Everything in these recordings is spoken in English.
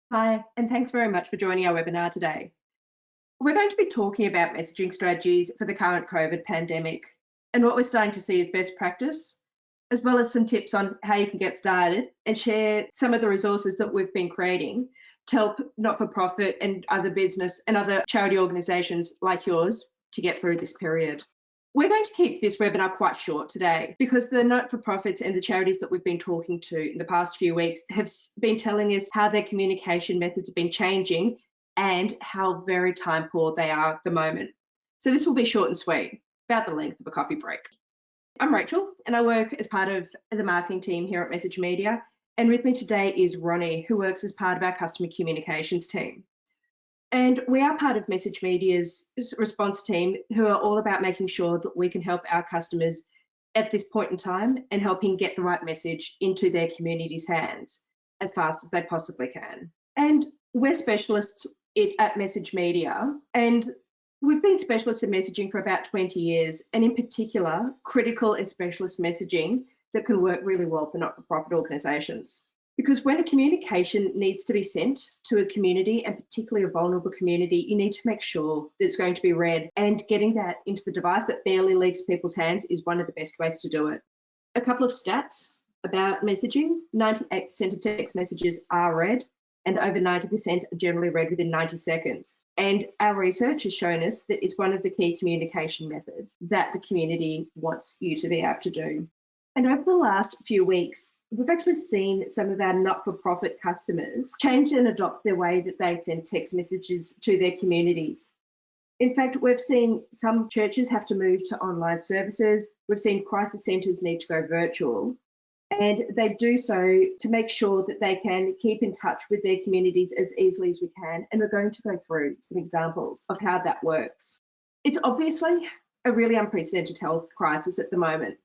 Hi, and thanks very much for joining our webinar today. We're going to be talking about messaging strategies for the current COVID pandemic and what we're starting to see as best practice, as well as some tips on how you can get started and share some of the resources that we've been creating to help not-for-profit and other business and other charity organisations like yours to get through this period. We're going to keep this webinar quite short today because the not-for-profits and the charities that we've been talking to in the past few weeks have been telling us how their communication methods have been changing and how very time poor they are at the moment. So this will be short and sweet, about the length of a coffee break. I'm Rachel and I work as part of the marketing team here at Message Media. And with me today is Ronnie, who works as part of our customer communications team. And we are part of Message Media's response team, who are all about making sure that we can help our customers at this point in time and helping get the right message into their community's hands as fast as they possibly can. And we're specialists at Message Media, and we've been specialists in messaging for about 20 years, and in particular, critical and specialist messaging that can work really well for not-for-profit organisations. Because when a communication needs to be sent to a community, and particularly a vulnerable community, you need to make sure that it's going to be read, and getting that into the device that barely leaves people's hands is one of the best ways to do it. A couple of stats about messaging: 98% of text messages are read, and over 90% are generally read within 90 seconds. And our research has shown us that it's one of the key communication methods that the community wants you to be able to do. And over the last few weeks, we've actually seen some of our not-for-profit customers change and adopt their way that they send text messages to their communities. In fact, we've seen some churches have to move to online services. We've seen crisis centres need to go virtual, and they do so to make sure that they can keep in touch with their communities as easily as we can. And we're going to go through some examples of how that works. It's obviously a really unprecedented health crisis at the moment.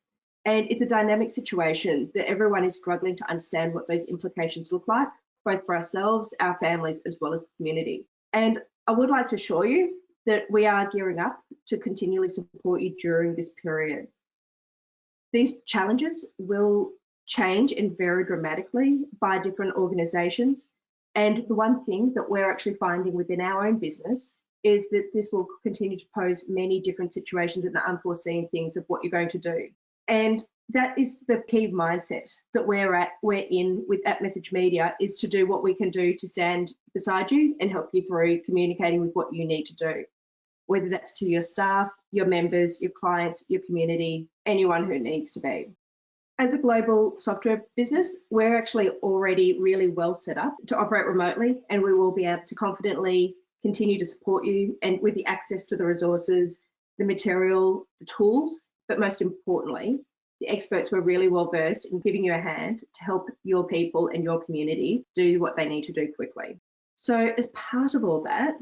And it's a dynamic situation that everyone is struggling to understand what those implications look like, both for ourselves, our families, as well as the community. And I would like to assure you that we are gearing up to continually support you during this period. These challenges will change and vary dramatically by different organisations. And the one thing that we're actually finding within our own business is that this will continue to pose many different situations and the unforeseen things of what you're going to do. And that is the key mindset that we're in with at Message Media, is to do what we can do to stand beside you and help you through communicating with what you need to do, whether that's to your staff, your members, your clients, your community, anyone who needs to be. As a global software business, we're actually already really well set up to operate remotely, and we will be able to confidently continue to support you and with the access to the resources, the material, the tools, but most importantly, the experts who are really well versed in giving you a hand to help your people and your community do what they need to do quickly. So as part of all that,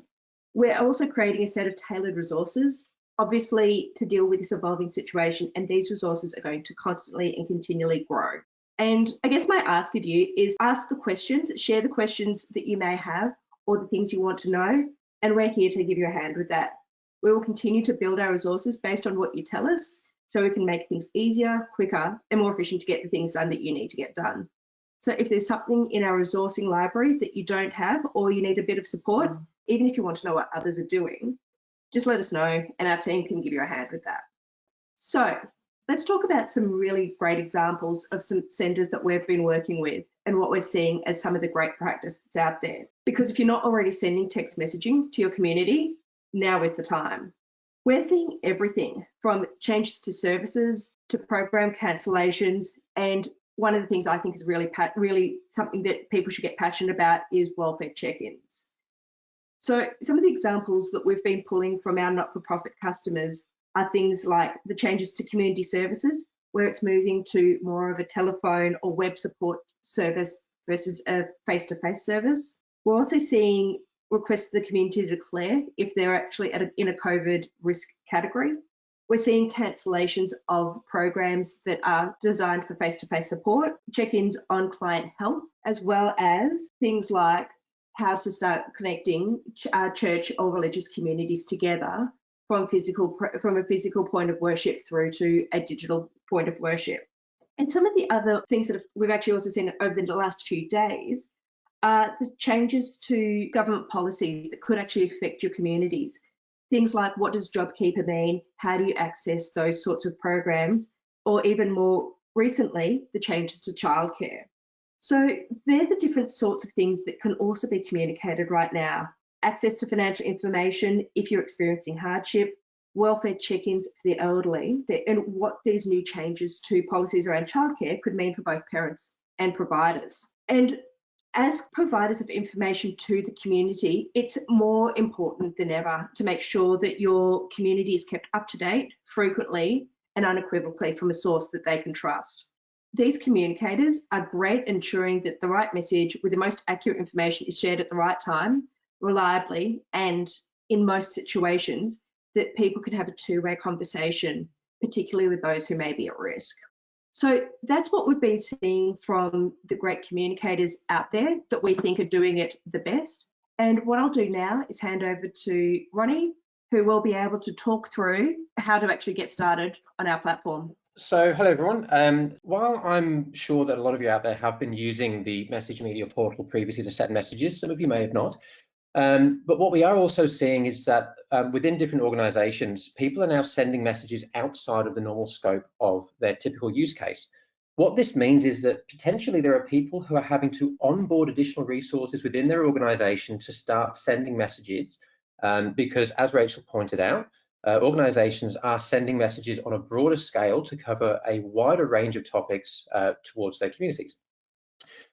we're also creating a set of tailored resources, obviously to deal with this evolving situation, and these resources are going to constantly and continually grow. And I guess my ask of you is ask the questions, share the questions that you may have or the things you want to know, and we're here to give you a hand with that. We will continue to build our resources based on what you tell us, so we can make things easier, quicker, and more efficient to get the things done that you need to get done. So if there's something in our resourcing library that you don't have, or you need a bit of support, even if you want to know what others are doing, just let us know and our team can give you a hand with that. So let's talk about some really great examples of some centres that we've been working with and what we're seeing as some of the great practice that's out there. Because if you're not already sending text messaging to your community, now is the time. We're seeing everything from changes to services to program cancellations, and one of the things I think is really something that people should get passionate about is welfare check-ins. So some of the examples that we've been pulling from our not-for-profit customers are things like the changes to community services, where it's moving to more of a telephone or web support service versus a face-to-face service. We're also seeing request the community to declare if they're actually in a COVID risk category. We're seeing cancellations of programs that are designed for face-to-face support, check-ins on client health, as well as things like how to start connecting church or religious communities together from a physical point of worship through to a digital point of worship. And some of the other things that we've actually also seen over the last few days are the changes to government policies that could actually affect your communities. Things like, what does JobKeeper mean? How do you access those sorts of programs? Or even more recently, the changes to childcare. So they're the different sorts of things that can also be communicated right now. Access to financial information if you're experiencing hardship, welfare check-ins for the elderly, and what these new changes to policies around childcare could mean for both parents and providers. And as providers of information to the community, it's more important than ever to make sure that your community is kept up to date, frequently, and unequivocally from a source that they can trust. These communicators are great at ensuring that the right message with the most accurate information is shared at the right time, reliably, and in most situations, that people can have a two-way conversation, particularly with those who may be at risk. So that's what we've been seeing from the great communicators out there that we think are doing it the best. And what I'll do now is hand over to Ronnie, who will be able to talk through how to actually get started on our platform. So hello everyone. While I'm sure that a lot of you out there have been using the Message Media portal previously to send messages, some of you may have not. But what we are also seeing is that within different organizations, people are now sending messages outside of the normal scope of their typical use case. What this means is that potentially there are people who are having to onboard additional resources within their organization to start sending messages because, as Rachel pointed out, organizations are sending messages on a broader scale to cover a wider range of topics towards their communities.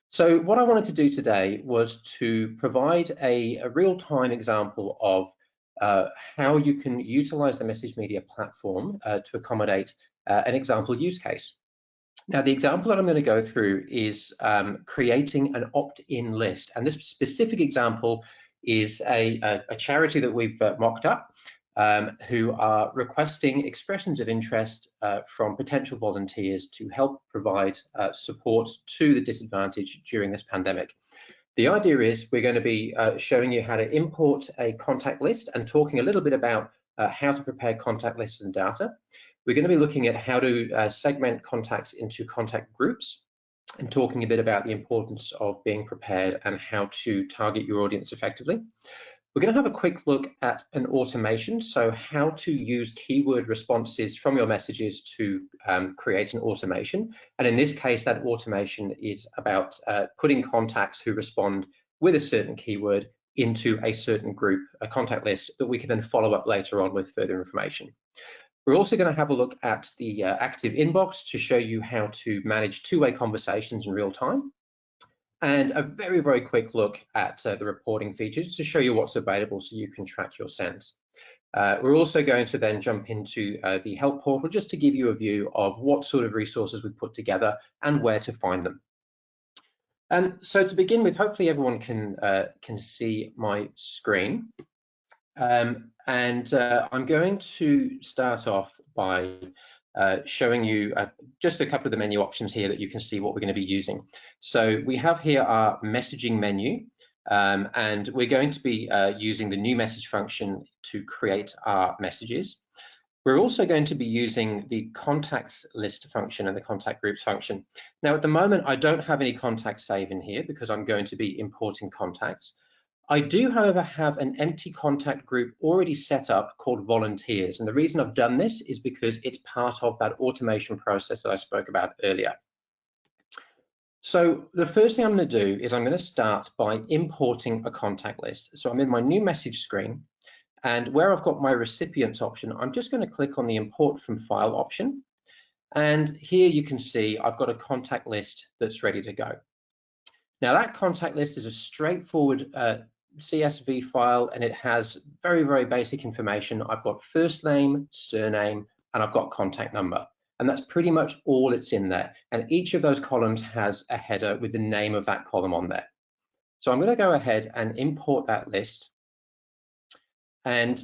So what I wanted to do today was to provide a real-time example of how you can utilize the Message Media platform to accommodate an example use case. Now, the example that I'm going to go through is creating an opt-in list. And this specific example is a charity that we've mocked up, who are requesting expressions of interest from potential volunteers to help provide support to the disadvantaged during this pandemic. The idea is we're going to be showing you how to import a contact list and talking a little bit about how to prepare contact lists and data. We're going to be looking at how to segment contacts into contact groups and talking a bit about the importance of being prepared and how to target your audience effectively. We're going to have a quick look at an automation, so how to use keyword responses from your messages to create an automation. And in this case, that automation is about putting contacts who respond with a certain keyword into a certain group, a contact list that we can then follow up later on with further information. We're also going to have a look at the active inbox to show you how to manage two-way conversations in real time. And a very, very quick look at the reporting features to show you what's available so you can track your sends. We're also going to then jump into the help portal just to give you a view of what sort of resources we've put together and where to find them. So to begin with, hopefully everyone can see my screen. I'm going to start off by showing you just a couple of the menu options here that you can see what we're going to be using. So we have here our messaging menu, and we're going to be using the new message function to create our messages. We're also going to be using the contacts list function and the contact groups function. Now, at the moment, I don't have any contacts saved in here because I'm going to be importing contacts. I do, however, have an empty contact group already set up called volunteers. And the reason I've done this is because it's part of that automation process that I spoke about earlier. So the first thing I'm going to do is I'm going to start by importing a contact list. So I'm in my new message screen, and where I've got my recipients option, I'm just going to click on the import from file option. And here you can see I've got a contact list that's ready to go. Now that contact list is a straightforward CSV file, and it has very, very basic information. I've got first name, surname, and I've got contact number. And that's pretty much all it's in there. And each of those columns has a header with the name of that column on there. So I'm going to go ahead and import that list. And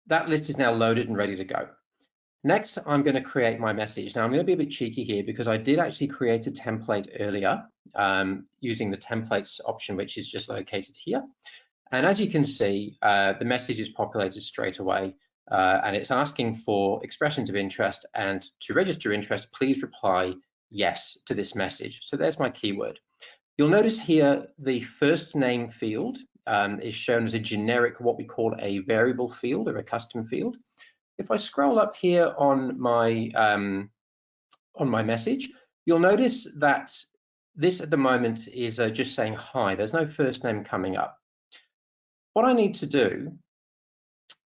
that list is now loaded and ready to go. Next, I'm going to create my message. Now, I'm going to be a bit cheeky here because I did actually create a template earlier using the templates option, which is just located here. And as you can see, the message is populated straight away, and it's asking for expressions of interest. And to register interest, please reply yes to this message. So there's my keyword. You'll notice here the first name field is shown as a generic, what we call a variable field or a custom field. If I scroll up here on my message, you'll notice that this at the moment is just saying hi. There's no first name coming up. What I need to do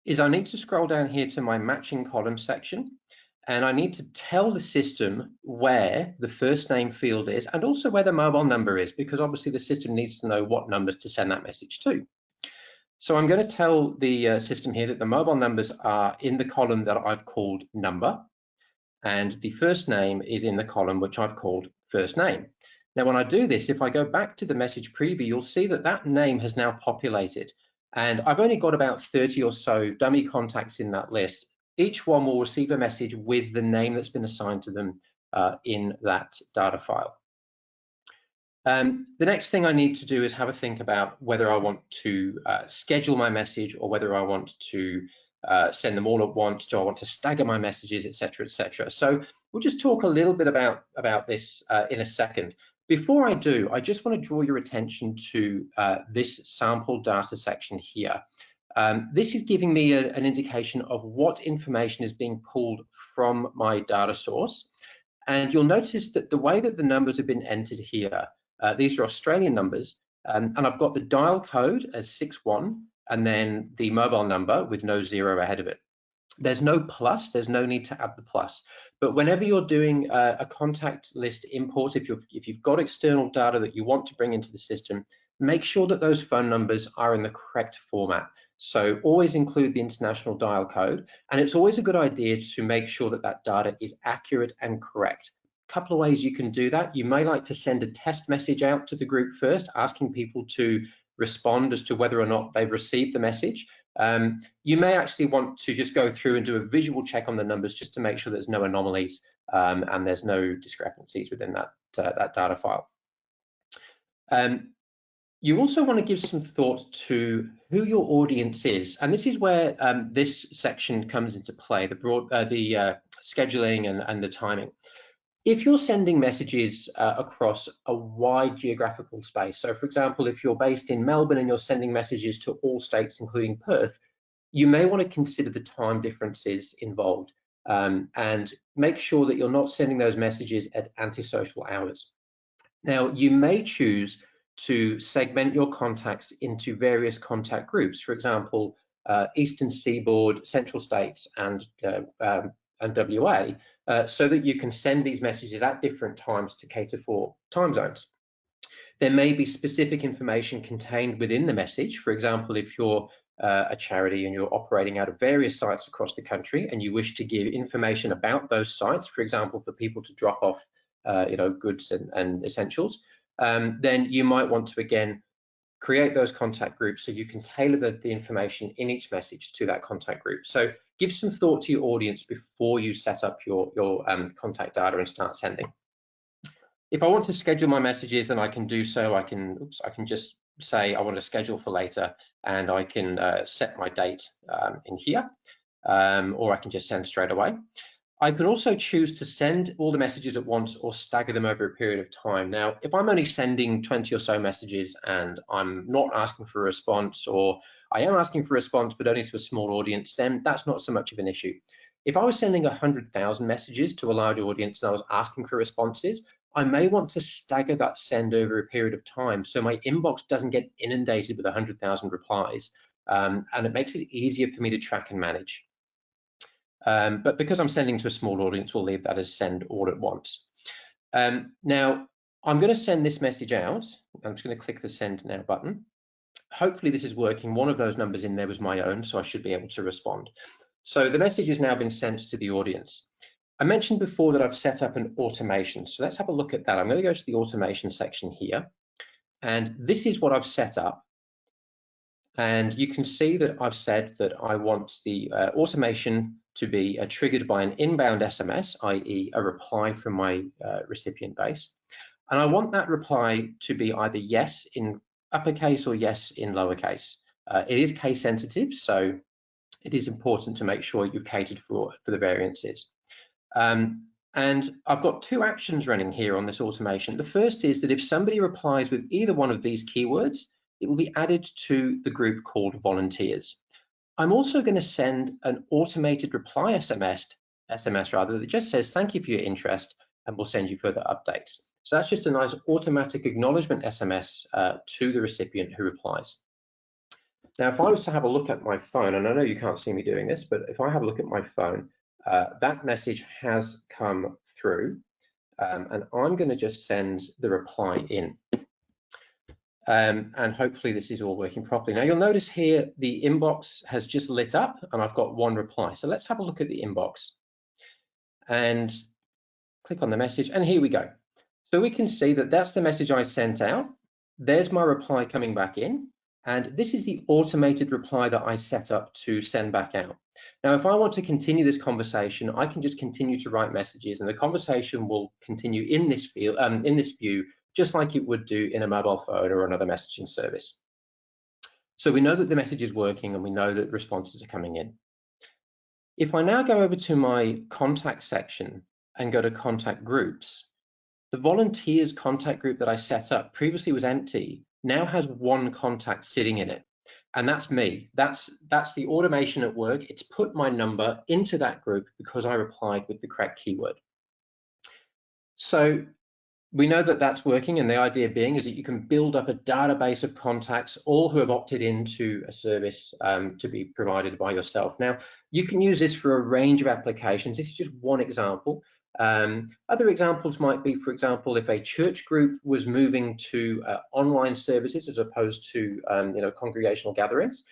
is I need to scroll down here to my matching column section, and I need to tell the system where the first name field is and also where the mobile number is, because obviously the system needs to know what numbers to send that message to. So I'm going to tell the system here that the mobile numbers are in the column that I've called number, and the first name is in the column which I've called first name. Now, when I do this, if I go back to the message preview, you'll see that that name has now populated, and I've only got about 30 or so dummy contacts in that list. Each one will receive a message with the name that's been assigned to them in that data file. The next thing I need to do is have a think about whether I want to schedule my message or whether I want to send them all at once. Do I want to stagger my messages, etc., etc. So we'll just talk a little bit about this in a second. Before I do, I just want to draw your attention to this sample data section here. This is giving me an indication of what information is being pulled from my data source. And you'll notice that the way that the numbers have been entered here, these are Australian numbers, and I've got the dial code as 61, and then the mobile number with no 0 ahead of it. There's no plus, there's no need to add the plus. But whenever you're doing a contact list import, if you've got external data that you want to bring into the system, make sure that those phone numbers are in the correct format. So always include the international dial code, and it's always a good idea to make sure that that data is accurate and correct. A couple of ways you can do that. You may like to send a test message out to the group first, asking people to respond as to whether or not they've received the message. You may actually want to just go through and do a visual check on the numbers just to make sure there's no anomalies and there's no discrepancies within that data file. You also want to give some thought to who your audience is, and this is where this section comes into play, the scheduling and the timing. If you're sending messages across a wide geographical space, so for example, if you're based in Melbourne and you're sending messages to all states, including Perth, you may want to consider the time differences involved and make sure that you're not sending those messages at antisocial hours. Now, you may choose to segment your contacts into various contact groups, for example, Eastern Seaboard, Central States, and WA, so that you can send these messages at different times to cater for time zones. There may be specific information contained within the message. For example, if you're a charity and you're operating out of various sites across the country and you wish to give information about those sites, for example, for people to drop off goods and essentials, then you might want to again create those contact groups so you can tailor the information in each message to that contact group. So give some thought to your audience before you set up your contact data and start sending. If I want to schedule my messages, then I can do so. I can just say I want to schedule for later, and I can set my date in here, or I can just send straight away. I can also choose to send all the messages at once or stagger them over a period of time. Now, if I'm only sending 20 or so messages and I'm not asking for a response, or I am asking for a response but only to a small audience, then that's not so much of an issue. If I was sending 100,000 messages to a large audience and I was asking for responses, I may want to stagger that send over a period of time so my inbox doesn't get inundated with 100,000 replies, and it makes it easier for me to track and manage. But because I'm sending to a small audience, we'll leave that as send all at once. Now, I'm going to send this message out. I'm just going to click the send now button. Hopefully this is working. One of those numbers in there was my own, so I should be able to respond. So the message has now been sent to the audience. I mentioned before that I've set up an automation. So let's have a look at that. I'm going to go to the automation section here. And this is what I've set up. And you can see that I've said that I want the automation to be triggered by an inbound SMS, i.e. a reply from my recipient base. And I want that reply to be either yes in uppercase or yes in lowercase. It is case sensitive, so it is important to make sure you've catered for the variances. And And I've got two actions running here on this automation. The first is that if somebody replies with either one of these keywords, it will be added to the group called volunteers. I'm also going to send an automated reply SMS rather, that just says, thank you for your interest, and we'll send you further updates. So that's just a nice automatic acknowledgement SMS to the recipient who replies. Now, if I was to have a look at my phone, and I know you can't see me doing this, but if I have a look at my phone, that message has come through, and I'm going to just send the reply in. And hopefully this is all working properly. Now you'll notice here the inbox has just lit up and I've got one reply. So let's have a look at the inbox and click on the message, and here we go. So we can see that that's the message I sent out. There's my reply coming back in, and this is the automated reply that I set up to send back out. Now, if I want to continue this conversation, I can just continue to write messages, and the conversation will continue in this field, in this view, just like it would do in a mobile phone or another messaging service. So we know that the message is working, and we know that responses are coming in. If I now go over to my contact section and go to contact groups, the volunteers contact group that I set up previously was empty, now has one contact sitting in it, and that's me. That's the automation at work. It's put my number into that group because I replied with the correct keyword. So we know that that's working, and the idea being is that you can build up a database of contacts, all who have opted into a service to be provided by yourself. Now, you can use this for a range of applications. This is just one example. Other examples might be, for example, if a church group was moving to online services as opposed to congregational gatherings,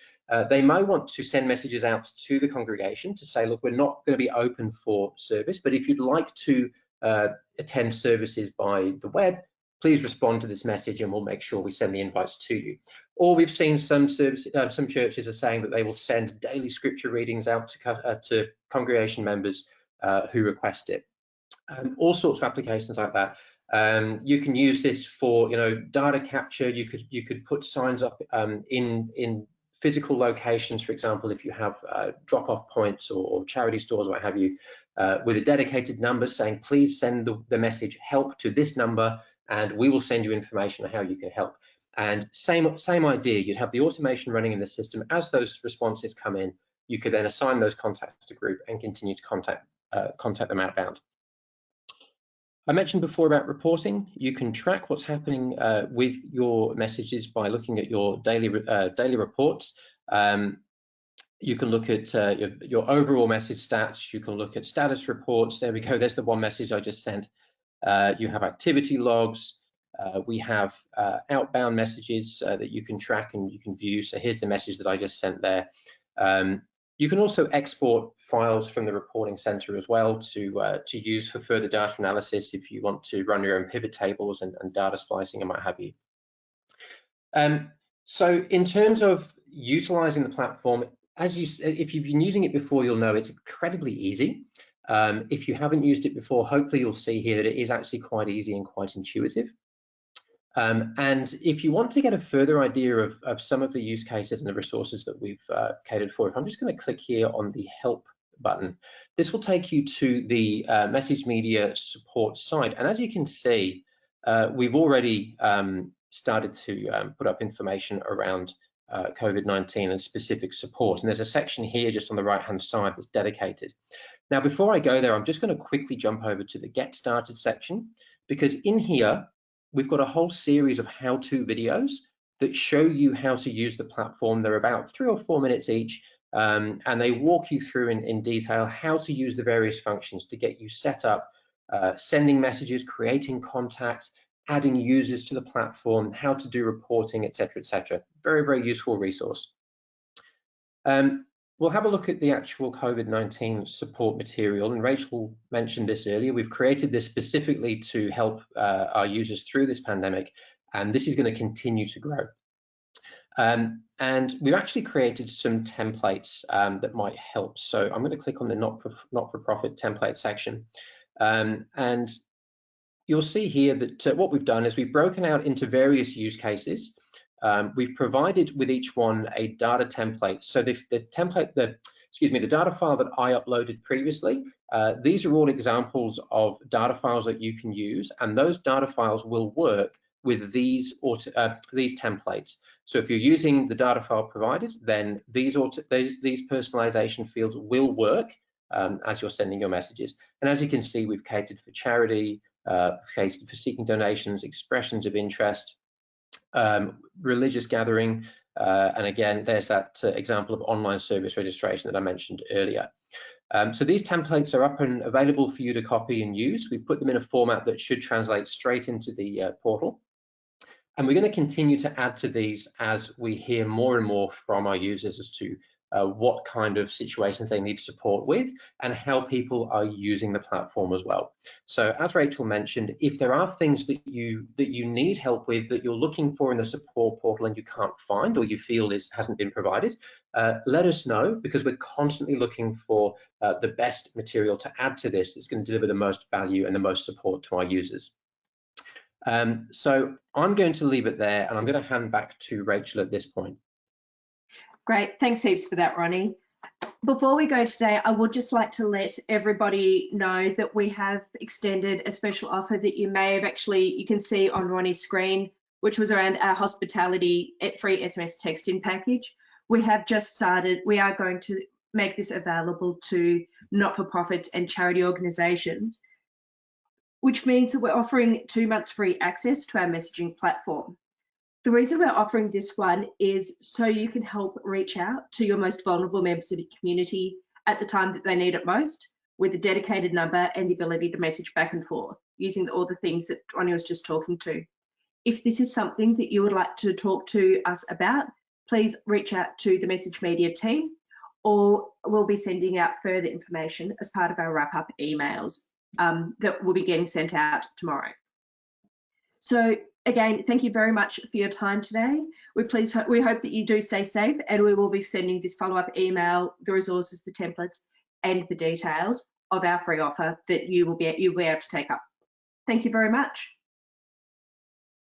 they may want to send messages out to the congregation to say, look, we're not going to be open for service, but if you'd like to attend services by the web, please respond to this message and we'll make sure we send the invites to you. Or we've seen some churches are saying that they will send daily scripture readings out to congregation members who request it. All sorts of applications like that. You can use this for data capture. You could put signs up in physical locations, for example, if you have drop-off points or charity stores, what have you, with a dedicated number saying, please send the message help to this number, and we will send you information on how you can help. And same idea, you'd have the automation running in the system. As those responses come in, you could then assign those contacts to group and continue to contact them outbound. I mentioned before about reporting. You can track what's happening with your messages by looking at your daily reports. You can look at your overall message stats. You can look at status reports. There we go. There's the one message I just sent. You have activity logs. We have outbound messages that you can track and you can view. So here's the message that I just sent there. You can also export files from the reporting center as well to use for further data analysis if you want to run your own pivot tables and data splicing and what have you. So in terms of utilizing the platform, if you've been using it before, you'll know it's incredibly easy. If you haven't used it before, hopefully you'll see here that it is actually quite easy and quite intuitive. And if you want to get a further idea of some of the use cases and the resources that we've catered for, if I'm just going to click here on the help button, this will take you to the message media support site. And as you can see, we've already started to put up information around COVID-19 and specific support. And there's a section here just on the right-hand side that's dedicated. Now, before I go there, I'm just going to quickly jump over to the Get Started section, because in here, we've got a whole series of how-to videos that show you how to use the platform. They're about 3 or 4 minutes each, and they walk you through in detail how to use the various functions to get you set up, sending messages, creating contacts, adding users to the platform, how to do reporting, etc., etc. Very, very useful resource. We'll have a look at the actual COVID-19 support material, and Rachel mentioned this earlier. We've created this specifically to help our users through this pandemic, and this is going to continue to grow. And we've actually created some templates that might help. So I'm going to click on the not-for-profit template section, and you'll see here that what we've done is we've broken out into various use cases. We've provided with each one a data template. So the template, excuse me, the data file that I uploaded previously. These are all examples of data files that you can use, and those data files will work with these templates. So if you're using the data file provided, then these personalization fields will work as you're sending your messages. And as you can see, we've catered for charity, catered for seeking donations, expressions of interest, religious gathering, and again, there's that example of online service registration that I mentioned earlier. So these templates are up and available for you to copy and use. We've put them in a format that should translate straight into the portal. And we're going to continue to add to these as we hear more and more from our users as to what kind of situations they need support with and how people are using the platform as well. So as Rachel mentioned, if there are things that you need help with, that you're looking for in the support portal and you can't find or you feel hasn't been provided, let us know, because we're constantly looking for the best material to add to this that's going to deliver the most value and the most support to our users. So I'm going to leave it there, and I'm going to hand back to Rachel at this point. Great, thanks heaps for that, Ronnie. Before we go today, I would just like to let everybody know that we have extended a special offer that you may have you can see on Ronnie's screen, which was around our hospitality free SMS text-in package. We have just started, we are going to make this available to not-for-profits and charity organisations, which means that we're offering 2 months free access to our messaging platform. The reason we're offering this one is so you can help reach out to your most vulnerable members of the community at the time that they need it most, with a dedicated number and the ability to message back and forth using all the things that Ronnie was just talking to. If this is something that you would like to talk to us about, please reach out to the Message Media team, or we'll be sending out further information as part of our wrap-up emails that will be getting sent out tomorrow. So again, thank you very much for your time today. We hope that you do stay safe, and we will be sending this follow-up email, the resources, the templates, and the details of our free offer that you will be able to take up. Thank you very much.